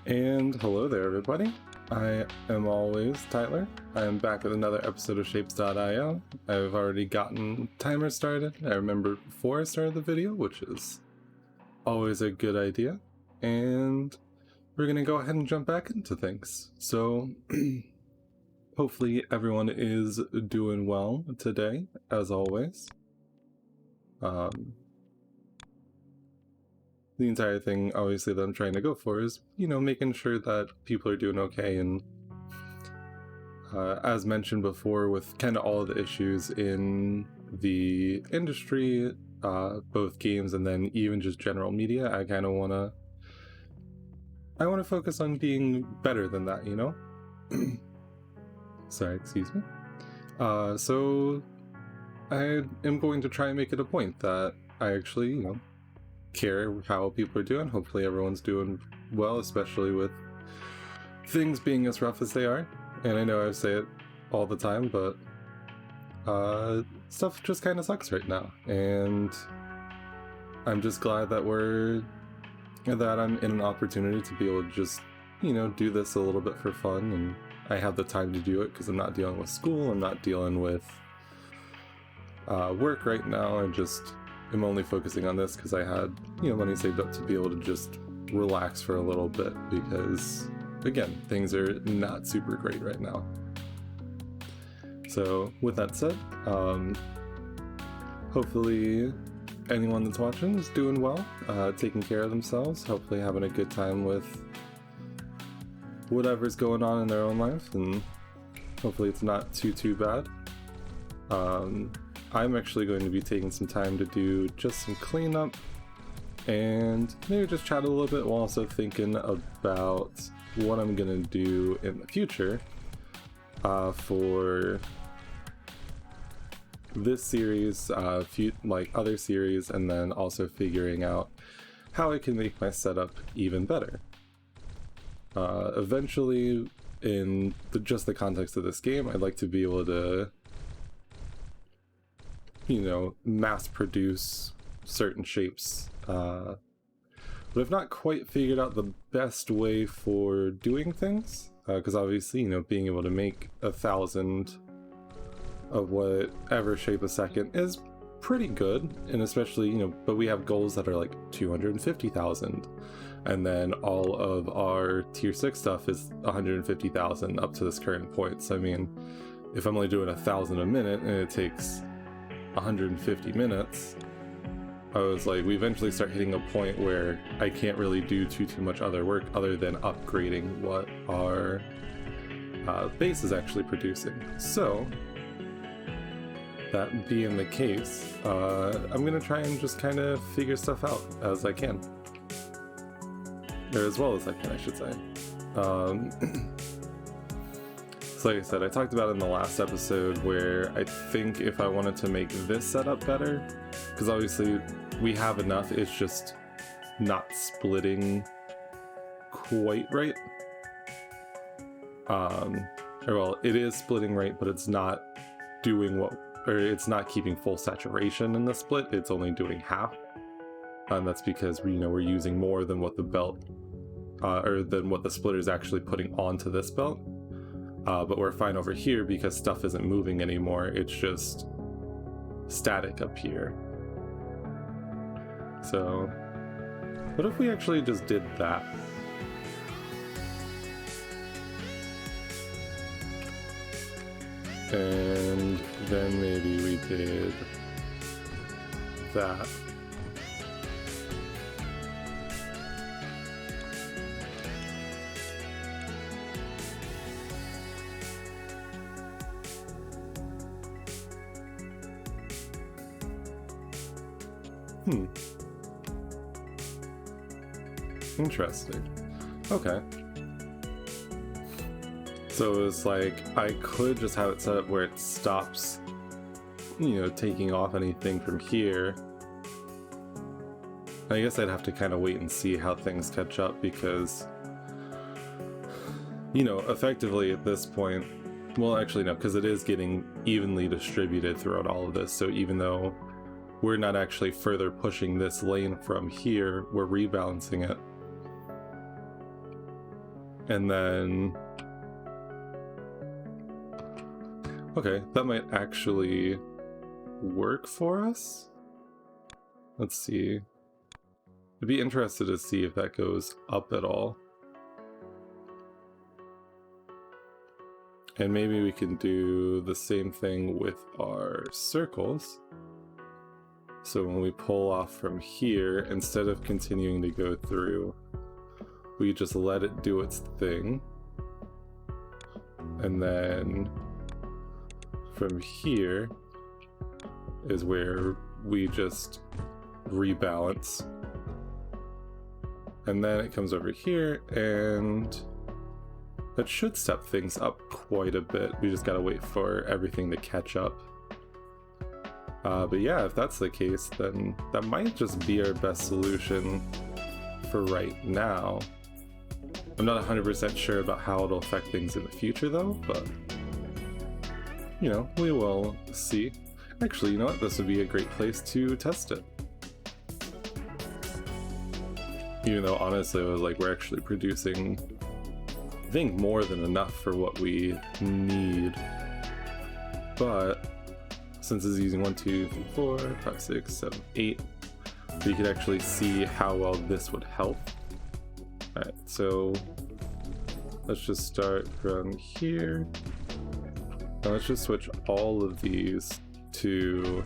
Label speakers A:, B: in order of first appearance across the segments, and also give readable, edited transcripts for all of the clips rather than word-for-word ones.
A: And hello there, everybody. I am always Tyler. I am back with another episode of Shapes.io. I've already gotten timer started. I remember before I started the video, which is always a good idea. And we're going to go ahead and jump back into things. So hopefully everyone is doing well today, as always. The entire thing, obviously, that I'm trying to go for is, making sure that people are doing okay. And as mentioned before, with kind of all of the issues in the industry, both games and then even just general media, I kind of want to focus on being better than that, Sorry, excuse me. So I am going to try and make it a point that I actually, care how people are doing. Hopefully everyone's doing well, especially with things being as rough as they are. And I know I say it all the time, but stuff just kind of sucks right now. And I'm just glad that I'm in an opportunity to be able to just, do this a little bit for fun. And I have the time to do it because I'm not dealing with school. I'm not dealing with work right now. I'm only focusing on this because I had, money saved up to be able to just relax for a little bit because, again, things are not super great right now. So, with that said, hopefully anyone that's watching is doing well, taking care of themselves, hopefully having a good time with whatever's going on in their own life, and hopefully it's not too bad. I'm actually going to be taking some time to do just some cleanup and maybe just chat a little bit while also thinking about what I'm going to do in the future for this series, other series, and then also figuring out how I can make my setup even better. Eventually, in just the context of this game, I'd like to be able to mass produce certain shapes. But I've not quite figured out the best way for doing things. Because obviously, being able to make 1,000 of whatever shape a second is pretty good. And especially, but we have goals that are like 250,000. And then all of our tier 6 stuff is 150,000 up to this current point. So I mean, if I'm only doing 1,000 a minute and it takes 150 minutes, I was like, we eventually start hitting a point where I can't really do too much other work other than upgrading what our base is actually producing. So that being the case, I'm gonna try and just kind of figure stuff out as I can, or as well as I can, I should say. So like I said, I talked about it in the last episode where I think if I wanted to make this setup better, because obviously we have enough, it's just not splitting quite right. It is splitting right, but it's not doing it's not keeping full saturation in the split, it's only doing half. And that's because we're using more than what the belt, or than what the splitter is actually putting onto this belt. But we're fine over here because stuff isn't moving anymore, it's just static up here. So, what if we actually just did that? And then maybe we did that. Interesting. Okay. So it's like, I could just have it set up where it stops, taking off anything from here. I guess I'd have to kind of wait and see how things catch up because, effectively at this point, well, actually no, because it is getting evenly distributed throughout all of this. So even though we're not actually further pushing this lane from here, we're rebalancing it. And then, okay, that might actually work for us. Let's see. I'd be interested to see if that goes up at all. And maybe we can do the same thing with our circles. So when we pull off from here, instead of continuing to go through, we just let it do its thing. And then from here is where we just rebalance. And then it comes over here, and that should step things up quite a bit. We just gotta wait for everything to catch up. But yeah, if that's the case, then that might just be our best solution for right now. I'm not 100% sure about how it'll affect things in the future though, but you know, we will see. Actually, you know what? This would be a great place to test it. Even though honestly, I was like, we're actually producing, I think, more than enough for what we need. But since it's using 1, 2, 3, 4, 5, 6, 7, 8, we could actually see how well this would help. Alright, so let's just start from here. Now let's just switch all of these to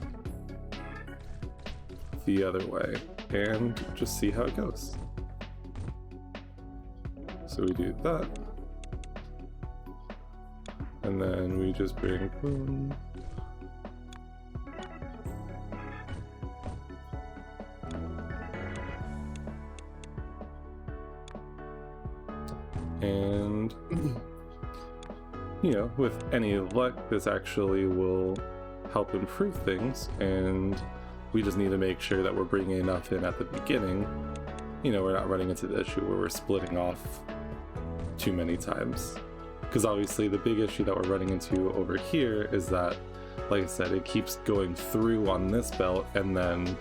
A: the other way and just see how it goes. So we do that, and then we just bring boom. And you know, with any luck, this actually will help improve things, and we just need to make sure that we're bringing enough in at the beginning. You know, we're not running into the issue where we're splitting off too many times. Because obviously the big issue that we're running into over here is that, like I said, it keeps going through on this belt, and then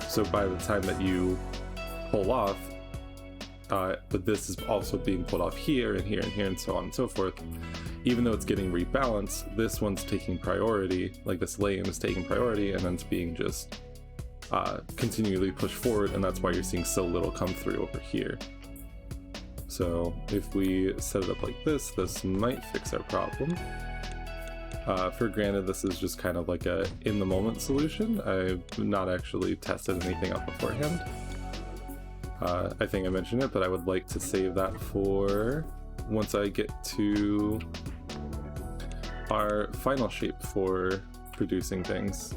A: so by the time that you pull off, but this is also being pulled off here and here and here and so on and so forth. Even though it's getting rebalanced, this one's taking priority, like this lane is taking priority, and then it's being just continually pushed forward, and that's why you're seeing so little come through over here. So if we set it up like this, this might fix our problem. For granted, this is just kind of like a in the moment solution. I've not actually tested anything out beforehand. I think I mentioned it, but I would like to save that for once I get to our final shape for producing things.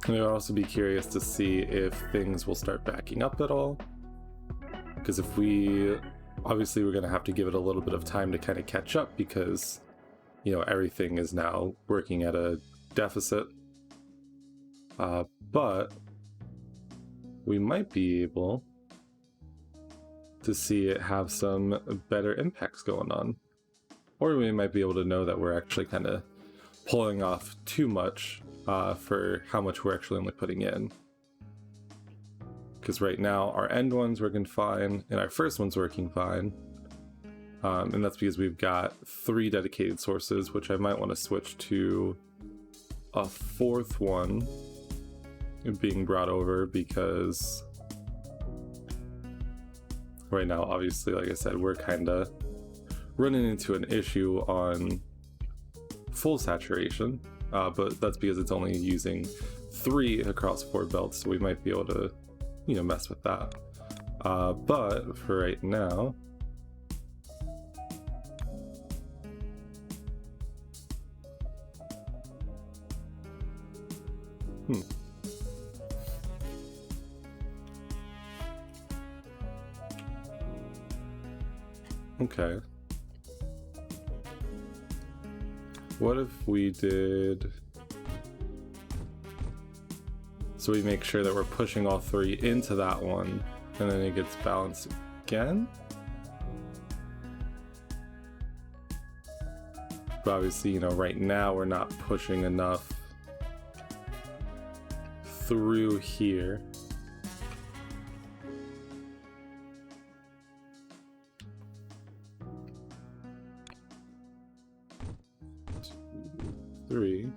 A: And I'd also be curious to see if things will start backing up at all. Because if we, obviously we're going to have to give it a little bit of time to kind of catch up, because, you know, everything is now working at a deficit. But we might be able to see it have some better impacts going on. Or we might be able to know that we're actually kind of pulling off too much for how much we're actually only putting in. Because right now our end one's working fine and our first one's working fine. And that's because we've got 3 dedicated sources, which I might want to switch to a 4th one being brought over, because right now, obviously, like I said, we're kind of running into an issue on full saturation, but that's because it's only using 3 across 4 belts, so we might be able to, you know, mess with that. But for right now, okay. What if we did... So we make sure that we're pushing all 3 into that one, and then it gets balanced again? But obviously, you know, right now we're not pushing enough through here. Three.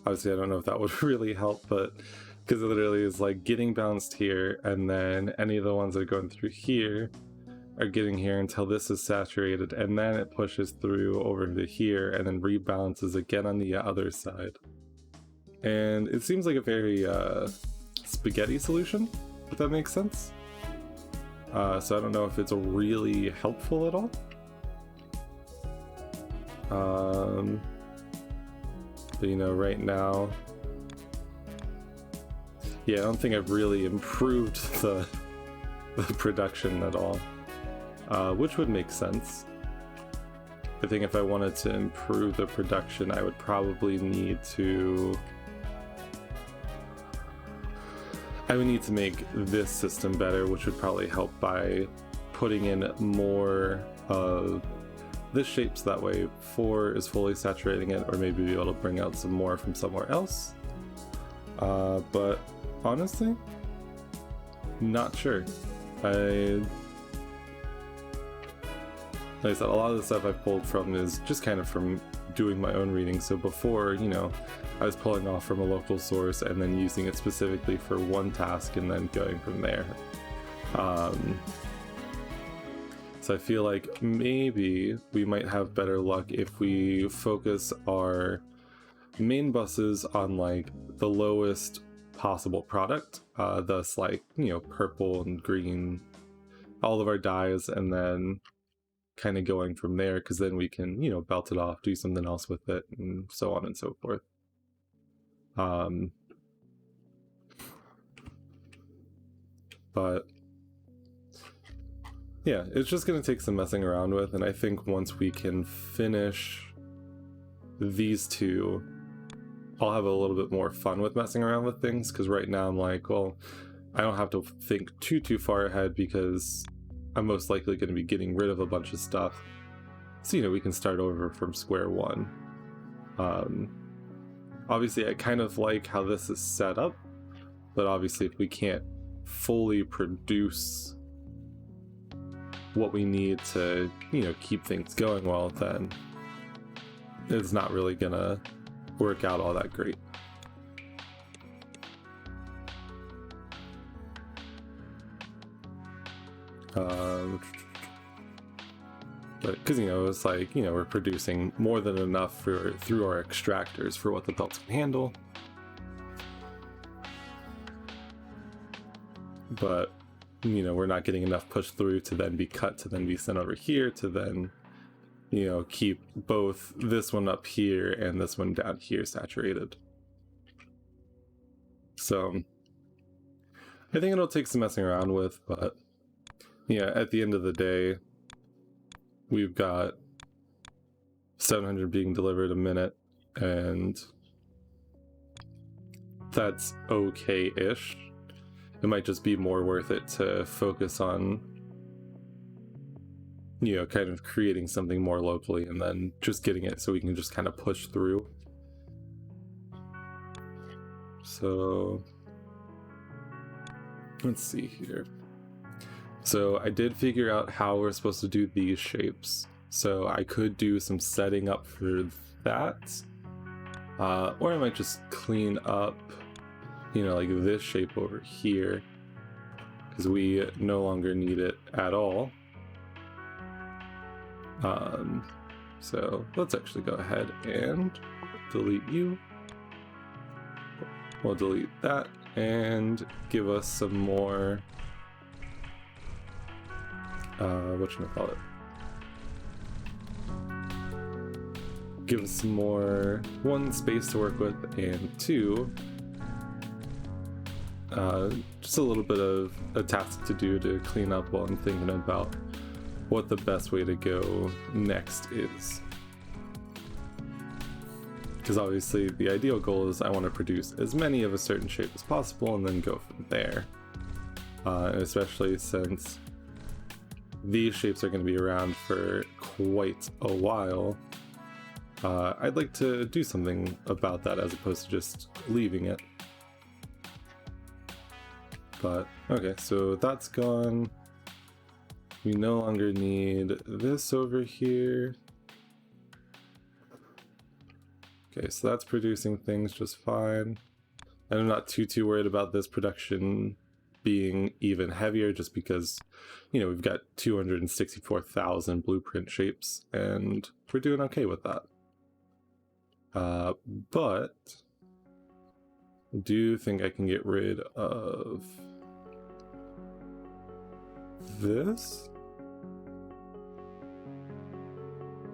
A: Obviously, I don't know if that would really help, but because it literally is like getting bounced here, and then any of the ones that are going through here are getting here until this is saturated, and then it pushes through over to here and then rebalances again on the other side. And it seems like a very spaghetti solution, if that makes sense. So I don't know if it's really helpful at all. But you know, right now, yeah, I don't think I've really improved the production at all, which would make sense. I think if I wanted to improve the production, I would probably need to make this system better, which would probably help by putting in more of this shapes, that way 4 is fully saturating it, or maybe be able to bring out some more from somewhere else. But honestly, not sure. Like I said, a lot of the stuff I've pulled from is just kind of from doing my own reading. So before, you know, I was pulling off from a local source and then using it specifically for one task and then going from there. So I feel like maybe we might have better luck if we focus our main buses on like the lowest possible product, thus like, you know, purple and green, all of our dyes, and then kind of going from there, because then we can, you know, belt it off, do something else with it, and so on and so forth. But yeah, it's just going to take some messing around with, and I think once we can finish these two, I'll have a little bit more fun with messing around with things, because right now I'm like, well, I don't have to think too far ahead because I'm most likely going to be getting rid of a bunch of stuff. So, you know, we can start over from square one. Obviously, I kind of like how this is set up, but obviously if we can't fully produce what we need to, you know, keep things going well, then it's not really gonna work out all that great. But because, you know, it's like, you know, we're producing more than enough through our extractors for what the belts can handle. But, you know, we're not getting enough pushed through to then be cut, to then be sent over here, to then, you know, keep both this one up here and this one down here saturated. So I think it'll take some messing around with, but yeah, at the end of the day, we've got 700 being delivered a minute, and that's okay-ish. It might just be more worth it to focus on, you know, kind of creating something more locally and then just getting it so we can just kind of push through. So let's see here. So I did figure out how we're supposed to do these shapes. So I could do some setting up for that. Or I might just clean up, you know, like this shape over here, because we no longer need it at all. So let's actually go ahead and delete you. We'll delete that and give us some more, whatchamacallit? Give us some more, 1, space to work with, and 2, just a little bit of a task to do to clean up while I'm thinking about what the best way to go next is. Because obviously the ideal goal is I want to produce as many of a certain shape as possible and then go from there. Especially since these shapes are going to be around for quite a while. I'd like to do something about that as opposed to just leaving it. But okay, so that's gone. We no longer need this over here. Okay, so that's producing things just fine. And I'm not too worried about this production being even heavier, just because, you know, we've got 264,000 blueprint shapes and we're doing okay with that. But I do think I can get rid of this.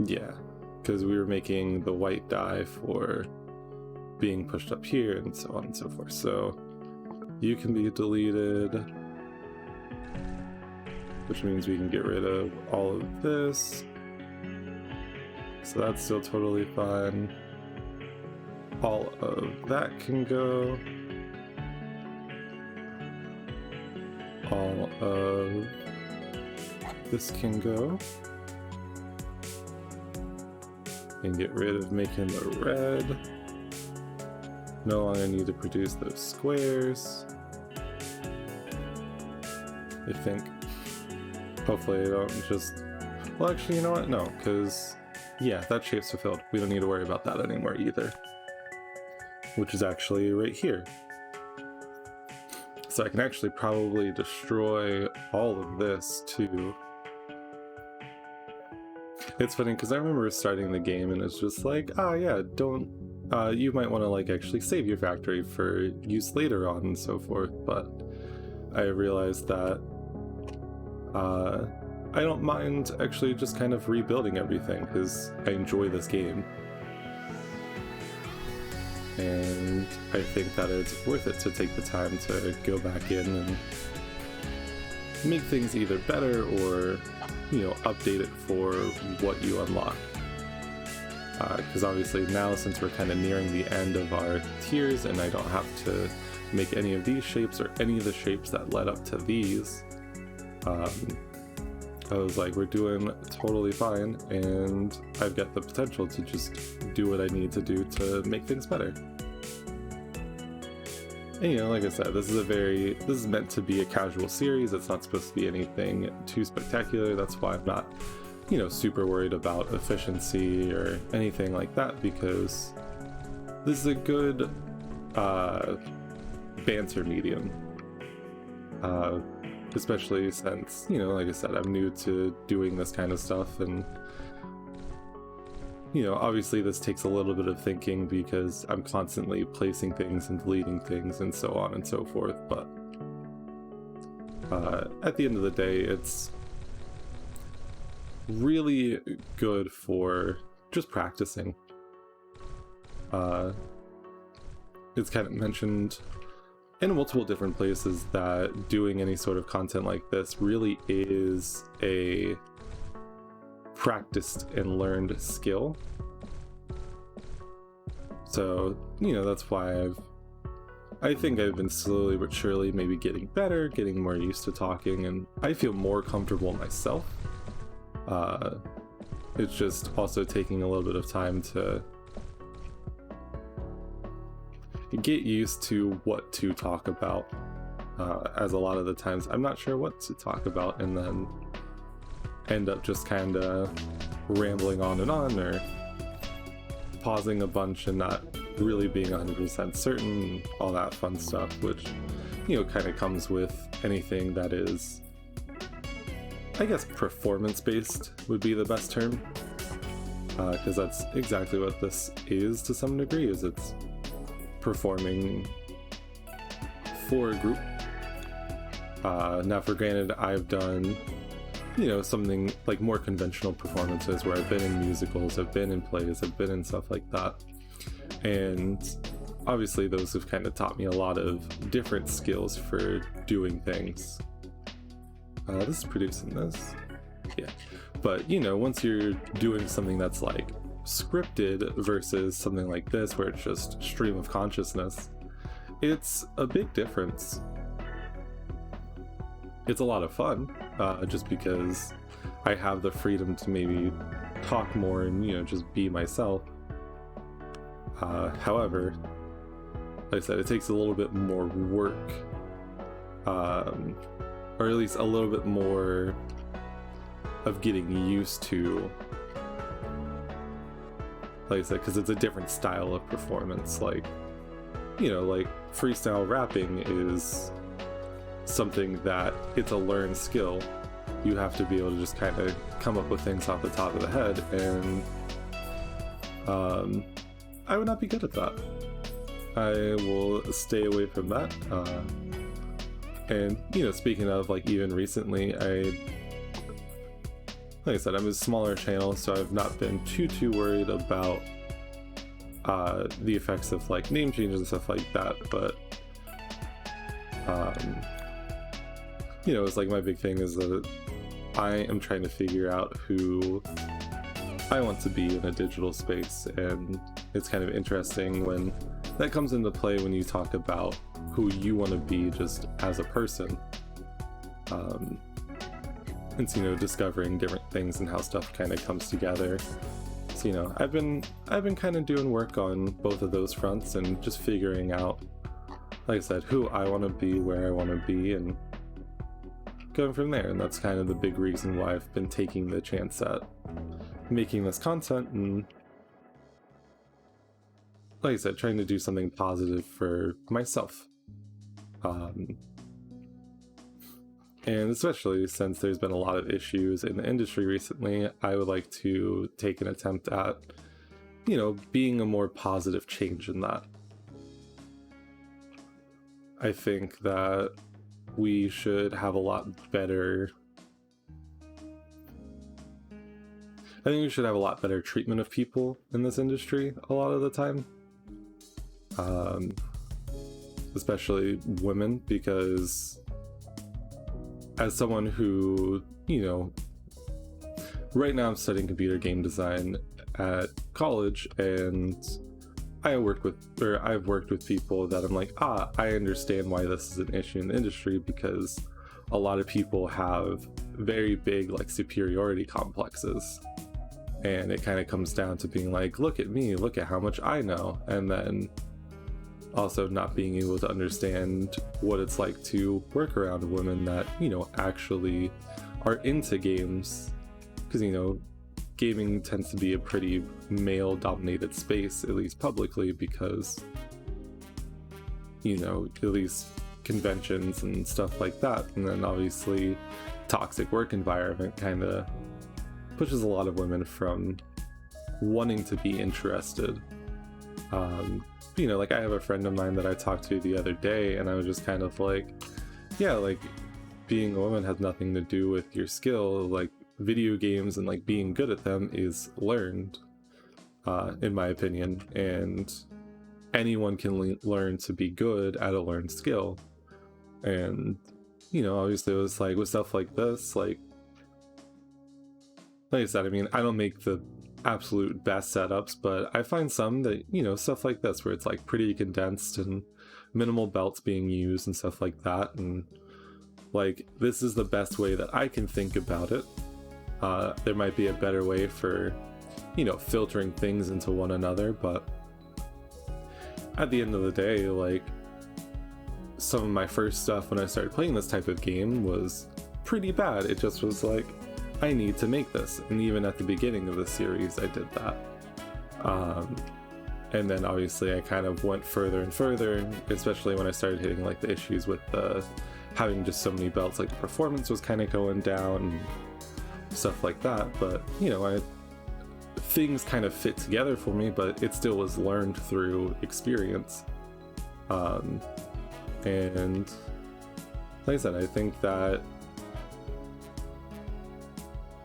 A: Yeah, because we were making the white dye for being pushed up here and so on and so forth. So you can be deleted, which means we can get rid of all of this. So that's still totally fine. All of that can go. All of this can go. And get rid of making the red. No longer need to produce those squares. I think. Hopefully I don't just... Well, actually, you know what? No, because... Yeah, that shape's fulfilled. We don't need to worry about that anymore either. Which is actually right here. So I can actually probably destroy all of this too. It's funny because I remember starting the game and it's just like, yeah, don't... you might want to like actually save your factory for use later on and so forth, but I realized that I don't mind actually just kind of rebuilding everything because I enjoy this game. And I think that it's worth it to take the time to go back in and make things either better or, you know, update it for what you unlock. Because obviously now, since we're kind of nearing the end of our tiers and I don't have to make any of these shapes or any of the shapes that led up to these, I was like, we're doing totally fine, and I've got the potential to just do what I need to do to make things better. And, you know, like I said, this is meant to be a casual series. It's not supposed to be anything too spectacular. That's why I'm not, you know, super worried about efficiency or anything like that, because this is a good banter medium. Especially since, you know, like I said, I'm new to doing this kind of stuff, and, you know, obviously this takes a little bit of thinking because I'm constantly placing things and deleting things and so on and so forth, but at the end of the day, it's really good for just practicing. It's kind of mentioned in multiple different places that doing any sort of content like this really is a practiced and learned skill. So, you know, that's why I think I've been slowly but surely maybe getting better, getting more used to talking, and I feel more comfortable myself. It's just also taking a little bit of time to get used to what to talk about, as a lot of the times I'm not sure what to talk about and then end up just kind of rambling on or pausing a bunch and not really being 100% certain, all that fun stuff, which, you know, kind of comes with anything that is, I guess, performance-based would be the best term, because that's exactly what this is to some degree, is it's performing for a group. Now, for granted, I've done, you know, something like more conventional performances where I've been in musicals, I've been in plays, I've been in stuff like that, and obviously those have kind of taught me a lot of different skills for doing things. This is producing this, yeah, but, you know, once you're doing something that's like scripted versus something like this where it's just stream of consciousness, it's a big difference. It's a lot of fun, just because I have the freedom to maybe talk more and, you know, just be myself, However, like I said, it takes a little bit more work, or at least a little bit more of getting used to, like I said, because it's a different style of performance. Like, you know, like freestyle rapping is something that it's a learned skill. You have to be able to just kind of come up with things off the top of the head, and I would not be good at that. I will stay away from that. And, you know, speaking of, like, even recently, like I said, I'm a smaller channel, so I've not been too worried about the effects of, like, name changes and stuff like that, but you know, it's like my big thing is that I am trying to figure out who I want to be in a digital space, and it's kind of interesting when that comes into play when you talk about who you want to be just as a person. And so, you know, discovering different things and how stuff kind of comes together. So, you know, I've been kind of doing work on both of those fronts and just figuring out, like I said, who I want to be, where I want to be, and going from there. And that's kind of the big reason why I've been taking the chance at making this content, and like I said, trying to do something positive for myself. And especially since there's been a lot of issues in the industry recently, I would like to take an attempt at, you know, being a more positive change in that. I think that we should have a lot better treatment of people in this industry a lot of the time. Especially women, because as someone who, you know, right now I'm studying computer game design at college, and I've worked with people that I'm like, I understand why this is an issue in the industry, because a lot of people have very big, like, superiority complexes, and it kind of comes down to being like, look at me, look at how much I know, and then also not being able to understand what it's like to work around women that, you know, actually are into games, because, you know, gaming tends to be a pretty male dominated space, at least publicly, because, you know, at least conventions and stuff like that, and then obviously toxic work environment kind of pushes a lot of women from wanting to be interested. You know, like, I have a friend of mine that I talked to the other day, and I was just kind of like, yeah, like, being a woman has nothing to do with your skill. Like, video games and, like, being good at them is learned, in my opinion, and anyone can learn to be good at a learned skill. And, you know, obviously it was like, with stuff like this, like I said, I mean, I don't make the absolute best setups, but I find some that, you know, stuff like this where it's like pretty condensed and minimal belts being used and stuff like that, and like, this is the best way that I can think about it. There might be a better way for, you know, filtering things into one another, but at the end of the day, like, some of my first stuff when I started playing this type of game was pretty bad. It just was like, I need to make this, and even at the beginning of the series I did that. And then obviously I kind of went further and further, especially when I started hitting, like, the issues with having just so many belts, like the performance was kind of going down and stuff like that. But, you know, things kind of fit together for me, but it still was learned through experience. And like I said, I think that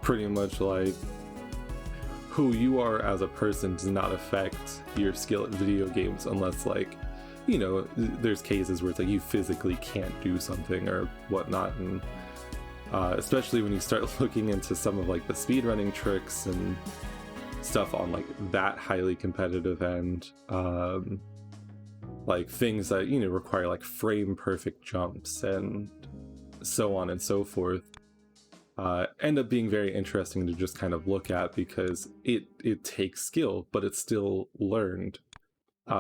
A: pretty much, like, who you are as a person does not affect your skill at video games, unless, like, you know, there's cases where it's like you physically can't do something or whatnot, and especially when you start looking into some of, like, the speedrunning tricks and stuff on, like, that highly competitive end, like things that, you know, require, like, frame perfect jumps and so on and so forth, end up being very interesting to just kind of look at, because it takes skill, but it's still learned.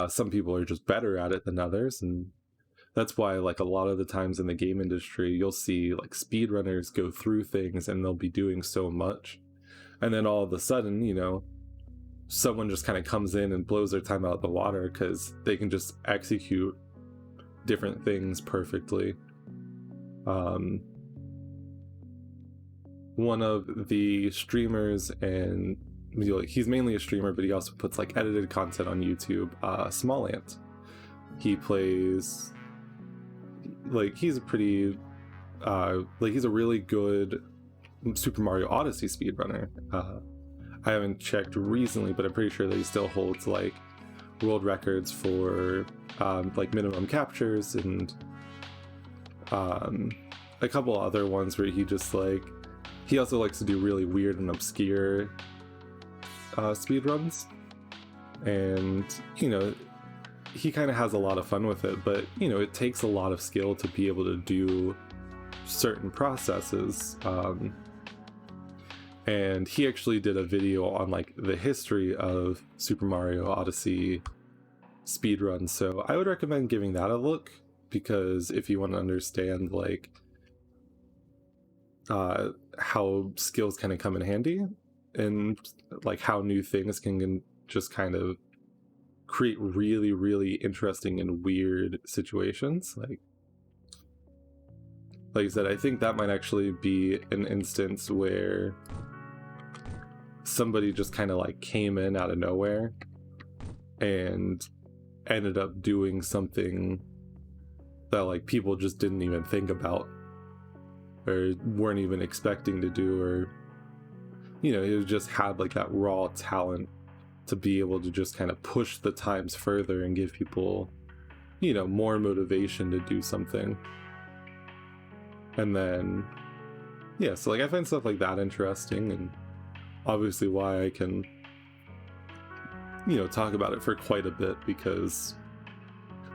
A: Some people are just better at it than others, and that's why, like, a lot of the times in the game industry, you'll see like speedrunners go through things and they'll be doing so much, and then all of a sudden, you know, someone just kind of comes in and blows their time out of the water because they can just execute different things perfectly. One of the streamers, and he's mainly a streamer, but he also puts like edited content on YouTube, Smallant. He plays, like, he's a pretty like, he's a really good Super Mario Odyssey speedrunner. I haven't checked recently, but I'm pretty sure that he still holds like world records for like minimum captures and a couple other ones where he just like, he also likes to do really weird and obscure speedruns, and you know, he kind of has a lot of fun with it, but you know, it takes a lot of skill to be able to do certain processes. And he actually did a video on like the history of Super Mario Odyssey speedruns, so I would recommend giving that a look, because if you want to understand like how skills kind of come in handy, and like how new things can just kind of create really, really interesting and weird situations. Like I said, I think that might actually be an instance where somebody just kind of like came in out of nowhere and ended up doing something that like people just didn't even think about or weren't even expecting to do, or you know, it just had like that raw talent to be able to just kind of push the times further and give people, you know, more motivation to do something. And then yeah, so like I find stuff like that interesting, and obviously why I can, you know, talk about it for quite a bit, because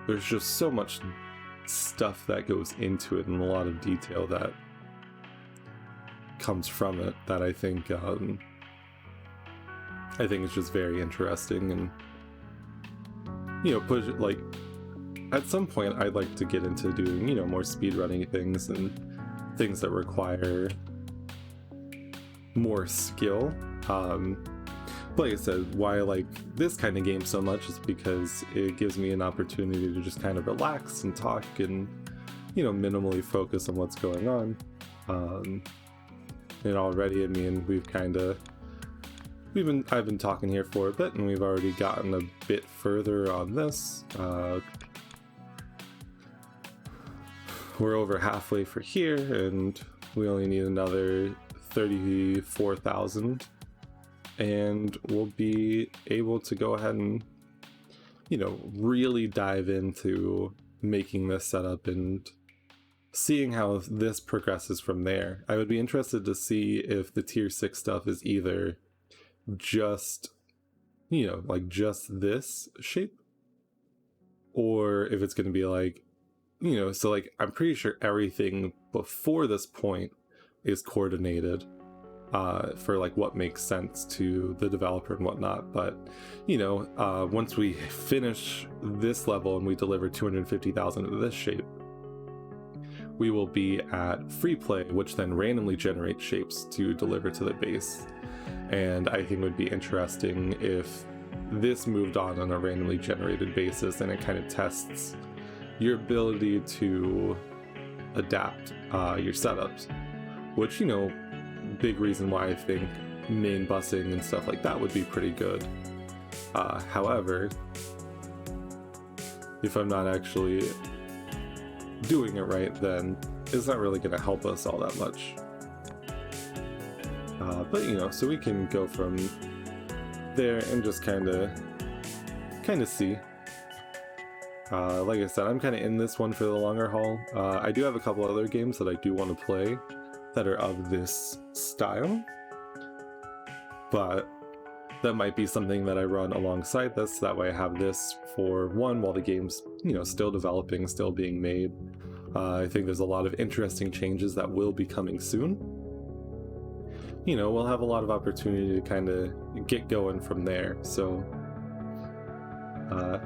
A: there's just so much stuff that goes into it and a lot of detail that comes from it that I think it's just very interesting. And you know, push it, like at some point I'd like to get into doing, you know, more speedrunning things and things that require more skill. Like I said, why I like this kind of game so much is because it gives me an opportunity to just kind of relax and talk and, you know, minimally focus on what's going on. And already, I mean, I've been talking here for a bit, and we've already gotten a bit further on this. We're over halfway for here, and we only need another 34,000, and we'll be able to go ahead and, you know, really dive into making this setup and seeing how this progresses from there. I would be interested to see if the tier 6 stuff is either just, you know, like just this shape, or if it's going to be like, you know, so like I'm pretty sure everything before this point is coordinated for like what makes sense to the developer and whatnot. But you know, once we finish this level and we deliver 250,000 of this shape, we will be at free play, which then randomly generates shapes to deliver to the base. And I think it would be interesting if this moved on a randomly generated basis, and it kind of tests your ability to adapt your setups, which, you know, big reason why I think main busing and stuff like that would be pretty good. However, if I'm not actually doing it right, then it's not really going to help us all that much. But you know, so we can go from there and just kind of see. Like I said, I'm kind of in this one for the longer haul. I do have a couple other games that I do want to play that are of this style, but that might be something that I run alongside this. That way I have this for one while the game's, you know, still developing, still being made. I think there's a lot of interesting changes that will be coming soon. You know, we'll have a lot of opportunity to kind of get going from there. So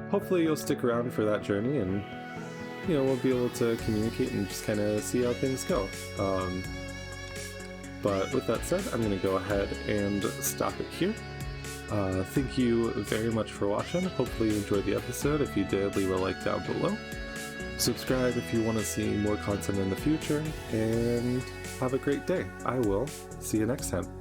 A: hopefully you'll stick around for that journey, and we'll be able to communicate and just kind of see how things go. But with that said, I'm going to go ahead and stop it here. Thank you very much for watching. Hopefully you enjoyed the episode. If you did, leave a like down below. Subscribe if you want to see more content in the future, and have a great day. I will see you next time.